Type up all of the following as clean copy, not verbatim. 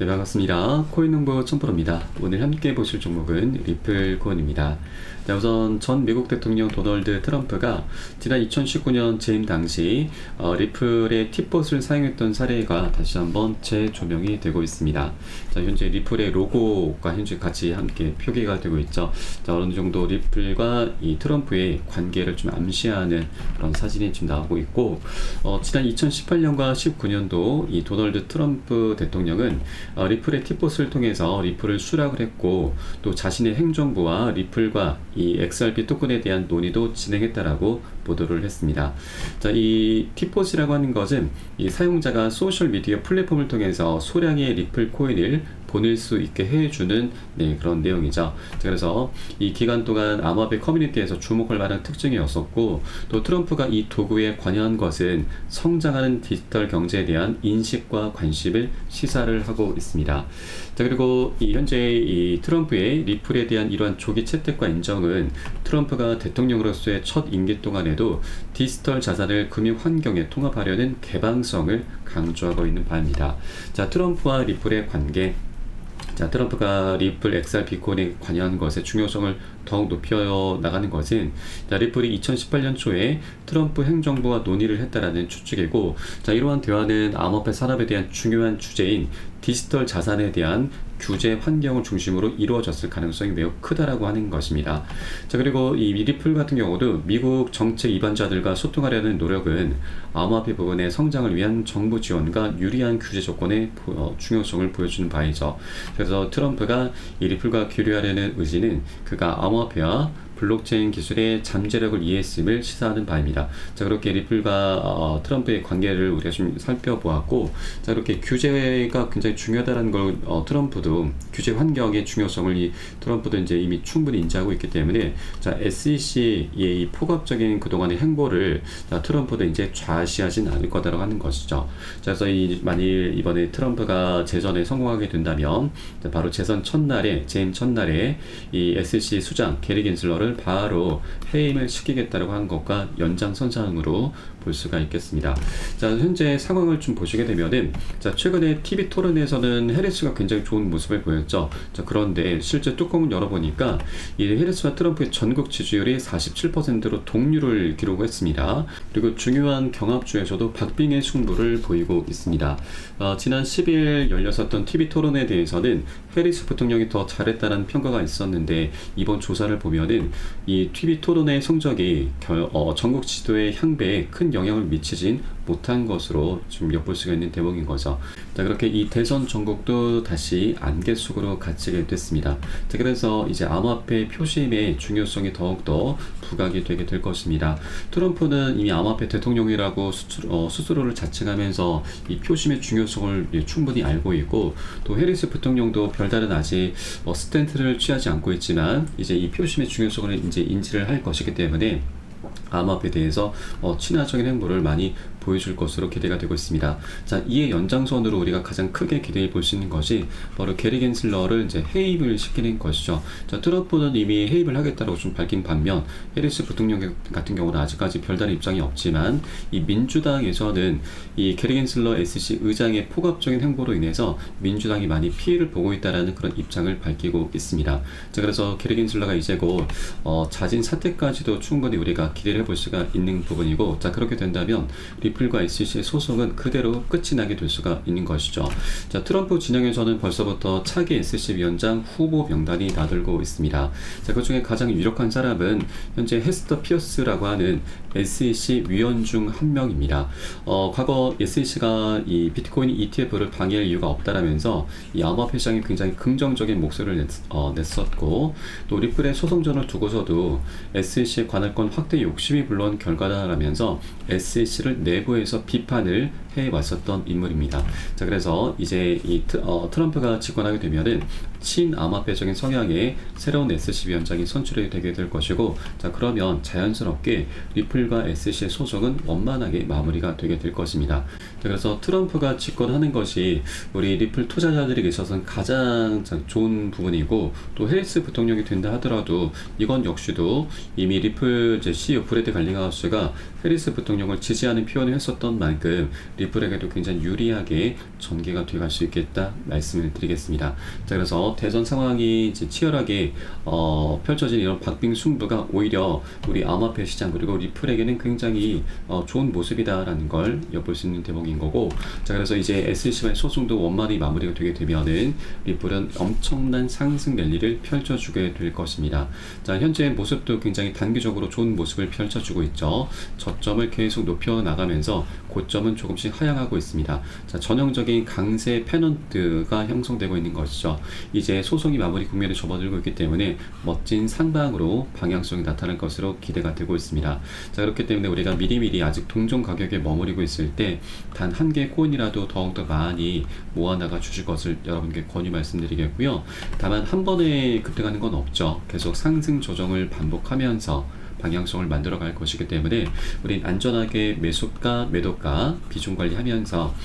네, 반갑습니다. 코인농부 첨프로입니다. 오늘 함께 보실 종목은 리플 코인입니다. 자, 우선 전 미국 대통령 도널드 트럼프가 지난 2019년 재임 당시 리플의 팁봇을 사용했던 사례가 다시 한번 재조명이 되고 있습니다. 자, 현재 리플의 로고가 현재 같이 함께 표기가 되고 있죠. 자, 어느 정도 리플과 이 트럼프의 관계를 좀 암시하는 그런 사진이 지금 나오고 있고, 지난 2018년과 19년도 이 도널드 트럼프 대통령은 리플의 팁봇을 통해서 리플을 수락을 했고, 또 자신의 행정부와 리플과 이 XRP 토큰에 대한 논의도 진행했다라고 보도를 했습니다. 자, 이 팁봇이라고 하는 것은 이 사용자가 소셜 미디어 플랫폼을 통해서 소량의 리플 코인을 보낼 수 있게 해주는 그런 내용이죠. 그래서 이 기간 동안 암호화폐 커뮤니티에서 주목할 만한 특징이었었고, 또 트럼프가 이 도구에 관여한 것은 성장하는 디지털 경제에 대한 인식과 관심을 시사를 하고 있습니다. 자, 그리고 현재 이 트럼프의 리플에 대한 이러한 조기 채택과 인정은 트럼프가 대통령으로서의 첫 임기 동안에도 디지털 자산을 금융 환경에 통합하려는 개방성을 강조하고 있는 바입니다. 자, 트럼프와 리플의 관계. 자, 트럼프가 리플 XRP 코인에 관여하는 것의 중요성을 더욱 높여 나가는 것은, 자, 리플이 2018년 초에 트럼프 행정부와 논의를 했다라는 추측이고, 자, 이러한 대화는 암호화폐 산업에 대한 중요한 주제인 디지털 자산에 대한 규제 환경을 중심으로 이루어졌을 가능성이 매우 크다라고 하는 것입니다. 자, 그리고 이 리플 같은 경우도 미국 정책 위반자들과 소통하려는 노력은 암호화폐 부분의 성장을 위한 정부 지원과 유리한 규제 조건의 중요성을 보여주는 바이죠. 그래서 트럼프가 이 리플과 교류하려는 의지는 그가 암호화폐와 블록체인 기술의 잠재력을 이해했음을 시사하는 바입니다. 자, 그렇게 리플과 트럼프의 관계를 우리가 좀 살펴보았고, 자, 그렇게 규제가 굉장히 중요하다는 걸 트럼프도 규제 환경의 중요성을 트럼프도 이제 이미 충분히 인지하고 있기 때문에, 자, SEC의 이 포괄적인 그동안의 행보를 트럼프도 이제 좌시하진 않을 거다라고 하는 것이죠. 자, 그래서 만일 이번에 트럼프가 재선에 성공하게 된다면, 바로 재선 첫날에 재임 첫날에 이 SEC 수장 게리 겐슬러를 바로 해임을 시키겠다고 한 것과 연장선상으로 볼 수가 있겠습니다. 자, 현재 상황을 좀 보시게 되면은, 자, 최근에 TV 토론에서는 해리스가 굉장히 좋은 모습을 보였죠. 자, 그런데 실제 뚜껑을 열어보니까 이 해리스와 트럼프의 전국 지지율이 47%로 동률을 기록했습니다. 그리고 중요한 경합주에서도 박빙의 승부를 보이고 있습니다. 지난 10일 열렸었던 TV 토론에 대해서는 해리스 부통령이 더 잘했다는 평가가 있었는데, 이번 조사를 보면은 이 TV 토론의 성적이 전국 지도의 향배에 큰 영향을 미치진 못한 것으로 좀 엿볼 수가 있는 대목인 거죠. 자, 그렇게 이 대선 전국도 다시 안개 속으로 갇히게 됐습니다. 자, 그래서 이제 암호화폐 표심의 중요성이 더욱더 부각이 되게 될 것입니다. 트럼프는 이미 암호화폐 대통령이라고 스스로를 자칭하면서 이 표심의 중요성을 충분히 알고 있고, 또 해리스 부통령도 별다른 아직 스탠스를 취하지 않고 있지만 이제 이 표심의 중요성을 이제 인지를 할 것이기 때문에 암호화폐에 대해서 친화적인 행보를 많이 보여줄 것으로 기대가 되고 있습니다. 자, 이에 연장선으로 우리가 가장 크게 기대해 볼 수 있는 것이 바로 게리 겐슬러를 이제 해임을 시키는 것이죠. 자, 트럼프는 이미 해임을 하겠다고 좀 밝힌 반면, 해리스 부통령 같은 경우는 아직까지 별다른 입장이 없지만, 이 민주당에서는 이 게리 겐슬러 SEC 의장의 포괄적인 행보로 인해서 민주당이 많이 피해를 보고 있다라는 그런 입장을 밝히고 있습니다. 자, 그래서 게리 겐슬러가 이제 곧 자진 사퇴까지도 충분히 우리가 기대를 해볼 수가 있는 부분이고, 자, 그렇게 된다면 리플과 SEC의 소송은 그대로 끝이 나게 될 수가 있는 것이죠. 자, 트럼프 진영에서는 벌써부터 차기 SEC 위원장 후보 명단이 나들고 있습니다. 자, 그 중에 가장 유력한 사람은 현재 헤스터 피어스라고 하는 SEC 위원 중 한 명입니다. 과거 SEC가 이 비트코인 ETF를 방해할 이유가 없다라면서 이 암호화폐 시장에 굉장히 긍정적인 목소리를 냈었고, 또 리플의 소송전을 두고서도 SEC의 관할권 확대 욕심이 불러온 결과다라면서 SEC를 내부에서 비판을 해왔었던 인물입니다. 자, 그래서 이제 이 트럼프가 집권하게 되면은 친암호화폐적인 성향의 새로운 SEC 위원장이 선출이 되게 될 것이고, 자, 그러면 자연스럽게 리플과 SEC의 소송은 원만하게 마무리가 되게 될 것입니다. 그래서 트럼프가 집권하는 것이 우리 리플 투자자들에게 있어서는 가장 좋은 부분이고, 또 해리스 부통령이 된다 하더라도 이건 역시도 이미 리플 CEO 브래드 갈링하우스가 해리스 부통령을 지지하는 표현을 했었던 만큼 리플에게도 굉장히 유리하게 전개가 돼갈 수 있겠다 말씀을 드리겠습니다. 자, 그래서 대선 상황이 이제 치열하게 펼쳐진 이런 박빙 승부가 오히려 우리 암호화폐 시장 그리고 리플에게는 굉장히 좋은 모습이다라는 걸 엿볼 수 있는 대목인 거고, 자, 그래서 이제 SEC와의 소송도 원만히 마무리가 되게 되면은 리플은 엄청난 상승 랠리를 펼쳐주게 될 것입니다. 자, 현재 모습도 굉장히 단기적으로 좋은 모습을 펼쳐주고 있죠. 저점을 계속 높여 나가면서 고점은 조금씩 하향하고 있습니다. 자, 전형적인 강세 패넌트가 형성되고 있는 것이죠. 이제 소송이 마무리 국면에 접어들고 있기 때문에 멋진 상방으로 방향성이 나타날 것으로 기대가 되고 있습니다. 자, 그렇기 때문에 우리가 미리미리 아직 동종 가격에 머무르고 있을 때 단 한 개의 코인이라도 더욱더 많이 모아나가 주실 것을 여러분께 권유 말씀드리겠고요. 다만 한 번에 급등하는 건 없죠. 계속 상승 조정을 반복하면서 방향성을 만들어 갈 것이기 때문에 우린 안전하게 매수가, 매도가 비중 관리하면서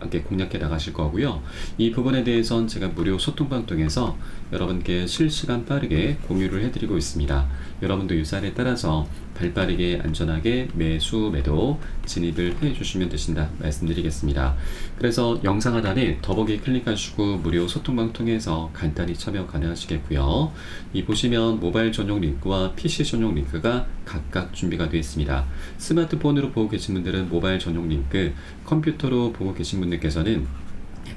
함께 공략해 나가실 거고요. 이 부분에 대해서는 제가 무료 소통방 통해서 여러분께 실시간 빠르게 공유를 해드리고 있습니다. 여러분도 유사에 따라서 발빠르게 안전하게 매수, 매도 진입을 해주시면 되신다 말씀드리겠습니다. 그래서 영상 하단에 더보기 클릭하시고 무료 소통방 통해서 간단히 참여 가능하시겠고요. 이 보시면 모바일 전용 링크와 PC 전용 링크가 각각 준비가 되어 있습니다. 스마트폰으로 보고 계신 분들은 모바일 전용 링크, 컴퓨터로 보고 계신 분들께서는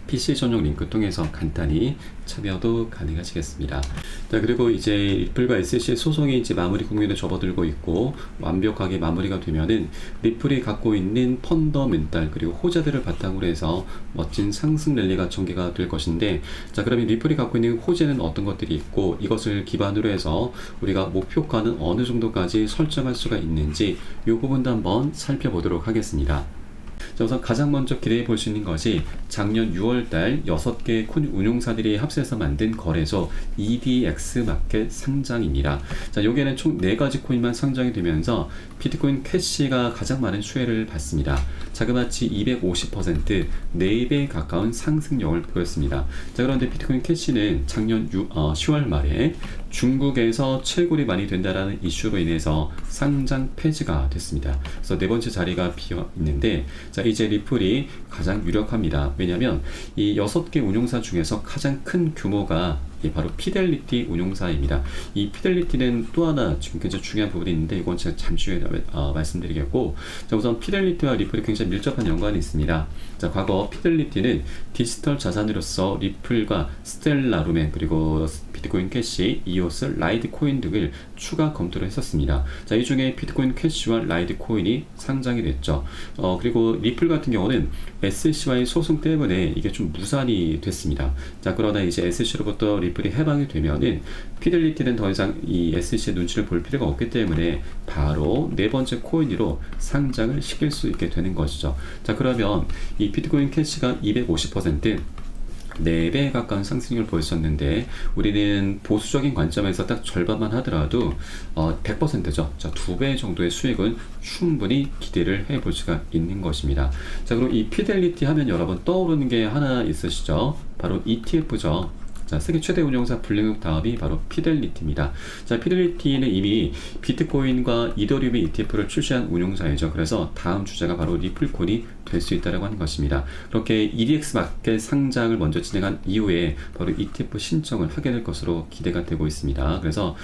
PC 전용 링크 통해서 간단히 참여도 가능하시겠습니다. 자, 그리고 이제 리플과 SEC 소송이 이제 마무리 국면에 접어들고 있고 완벽하게 마무리가 되면은 리플이 갖고 있는 펀더멘탈 그리고 호재들을 바탕으로 해서 멋진 상승 랠리가 전개가 될 것인데, 자, 그러면 리플이 갖고 있는 호재는 어떤 것들이 있고 이것을 기반으로 해서 우리가 목표가는 어느 정도까지 설정할 수가 있는지 이 부분도 한번 살펴보도록 하겠습니다. 자, 우선 가장 먼저 기대해 볼 수 있는 것이 작년 6월달 6개 코인 운용사들이 합세해서 만든 거래소 EDX 마켓 상장입니다. 자, 여기에는 총 4가지 코인만 상장이 되면서 비트코인 캐시가 가장 많은 수혜를 받습니다. 자그마치 250% 4배 가까운 상승력을 보였습니다. 자, 그런데 비트코인 캐시는 작년 10월 말에 중국에서 채굴이 많이 된다라는 이슈로 인해서 상장 폐지가 됐습니다. 그래서 4번째 자리가 비어 있는데, 자, 이제 리플이 가장 유력합니다. 왜냐하면 이 6개 운용사 중에서 가장 큰 규모가 바로 피델리티 운용사입니다. 이 피델리티는 또 하나 지금 굉장히 중요한 부분이 있는데 이건 제가 잠시 후에 말씀드리겠고, 자, 우선 피델리티와 리플이 굉장히 밀접한 연관이 있습니다. 자, 과거 피델리티는 디지털 자산으로서 리플과 스텔라 루멘 그리고 비트코인 캐시, 이오스, 라이트 코인 등을 추가 검토를 했었습니다. 자, 이 중에 비트코인 캐시와 라이트 코인이 상장이 됐죠. 그리고 리플 같은 경우는 SEC와의 소송 때문에 이게 좀 무산이 됐습니다. 자, 그러나 이제 SEC로부터 리플이 해방이 되면은 피델리티는 더 이상 이 SEC의 눈치를 볼 필요가 없기 때문에 바로 4번째 코인으로 상장을 시킬 수 있게 되는 것이죠. 자, 그러면 이 비트코인 캐시가 250% 4배 가까운 상승률을 보였었는데 우리는 보수적인 관점에서 딱 절반만 하더라도 100%죠. 자, 2배 정도의 수익은 충분히 기대를 해볼 수가 있는 것입니다. 자, 그럼 이 피델리티 하면 여러분 떠오르는 게 하나 있으시죠? 바로 ETF죠. 자, 세계 최대 운용사 블랙록 다음이 바로 피델리티입니다. 자, 피델리티는 이미 비트코인과 이더리움의 ETF를 출시한 운용사이죠. 그래서 다음 주자가 바로 리플콘이 될 수 있다고 하는 것입니다. 그렇게 EDX 마켓 상장을 먼저 진행한 이후에 바로 ETF 신청을 하게 될 것으로 기대가 되고 있습니다. 그래서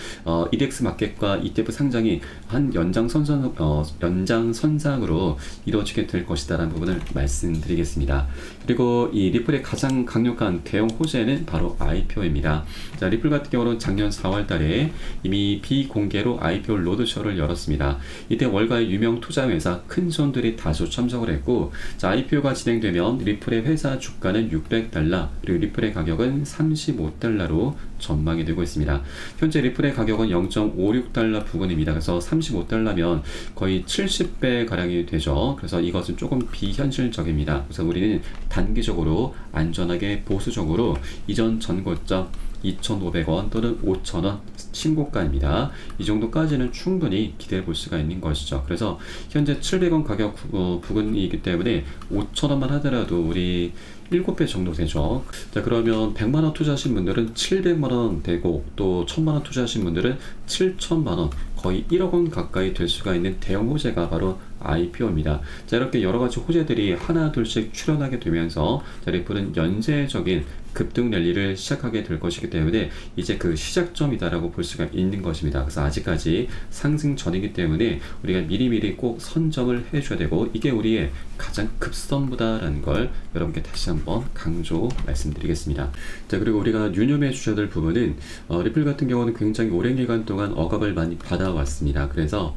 EDX 마켓과 ETF 상장이 한 연장선상으로 이루어지게 될 것이다라는 부분을 말씀드리겠습니다. 그리고 이 리플의 가장 강력한 대형 호재는 바로 IPO입니다. 자, 리플 같은 경우는 작년 4월 달에 이미 비공개로 IPO 로드쇼를 열었습니다. 이때 월가의 유명 투자회사 큰 손들이 다수 참석을 했고, 자, IPO가 진행되면 리플의 회사 주가는 $600, 그리고 리플의 가격은 $35로 전망이 되고 있습니다. 현재 리플의 가격은 0.56달러 부근입니다. 그래서 35달러면 거의 70배 가량이 되죠. 그래서 이것은 조금 비현실적입니다. 그래서 우리는 단기적으로 안전하게 보수적으로 이전 전고점 2,500원 또는 5,000원 신고가입니다. 이 정도까지는 충분히 기대해 볼 수가 있는 것이죠. 그래서 현재 700원 가격 부근이기 때문에 5,000원만 하더라도 우리 7배 정도 되죠. 자, 그러면 100만원 투자하신 분들은 700만원 되고, 또 1000만원 투자하신 분들은 7천만원, 거의 1억원 가까이 될 수가 있는 대형 호재가 바로 IPO입니다. 자, 이렇게 여러가지 호재들이 하나 둘씩 출현하게 되면서 리플은 연쇄적인 급등 랠리를 시작하게 될 것이기 때문에 이제 그 시작점이다라고 볼 수가 있는 것입니다. 그래서 아직까지 상승 전이기 때문에 우리가 미리미리 꼭 선점을 해줘야 되고, 이게 우리의 가장 급선무다라는 걸 여러분께 다시 한번 강조 말씀드리겠습니다. 자, 그리고 우리가 유념해 주셔야 될 부분은 리플 같은 경우는 굉장히 오랜 기간 동안 억압을 많이 받아왔습니다. 그래서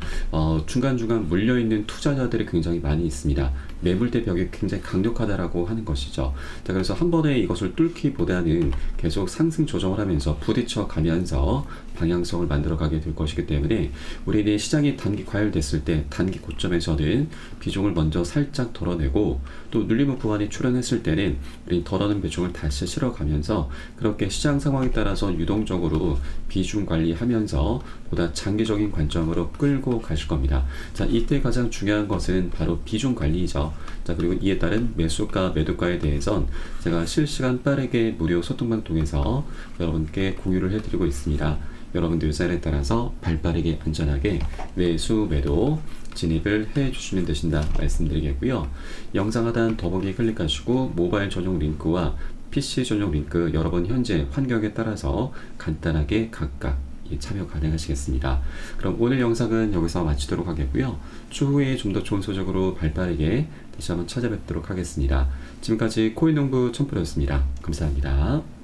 중간중간 물려있는 투자자들이 굉장히 많이 있습니다. 매물대 벽이 굉장히 강력하다라고 하는 것이죠. 자, 그래서 한 번에 이것을 뚫기보다는 계속 상승 조정을 하면서 부딪혀 가면서 방향성을 만들어가게 될 것이기 때문에 우리는 시장이 단기 과열됐을 때 단기 고점에서는 비중을 먼저 살짝 덜어내고, 또 눌림목 구간이 출현했을 때는 우리 덜어낸 비중을 다시 실어가면서 그렇게 시장 상황에 따라서 유동적으로 비중 관리하면서 보다 장기적인 관점으로 끌고 가실 겁니다. 자, 이때 가장 중요한 것은 바로 비중 관리이죠. 자, 그리고 이에 따른 매수가 매도가에 대해선 제가 실시간 빠르게 무료 소통방 통해서 여러분께 공유를 해드리고 있습니다. 여러분들 의사에 따라서 발빠르게 안전하게 매수 매도 진입을 해 주시면 되신다 말씀드리겠고요. 영상 하단 더보기 클릭하시고 모바일 전용 링크와 PC 전용 링크 여러분 현재 환경에 따라서 간단하게 각각 참여 가능하시겠습니다. 그럼 오늘 영상은 여기서 마치도록 하겠고요. 추후에 좀 더 좋은 소식으로 발빠르게 다시 한번 찾아뵙도록 하겠습니다. 지금까지 코인농부 첨프로였습니다. 감사합니다.